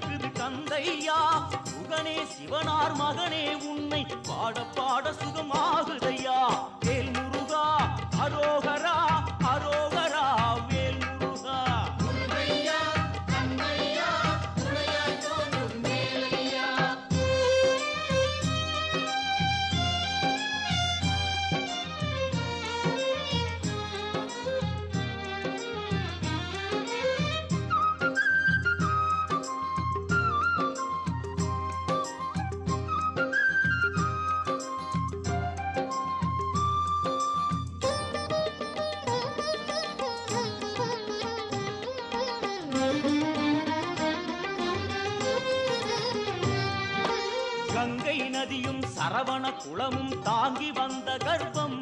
பிறக்குது கந்தையா முகனே சிவனார் மகனே உன்னை பாட பாட சுகமாகுதையா வேல் முருகா அரோகரா அரோகரா வேல் முருகா கங்கை நதியும் சரவண குளமும் தாங்கி வந்த கர்ப்பம்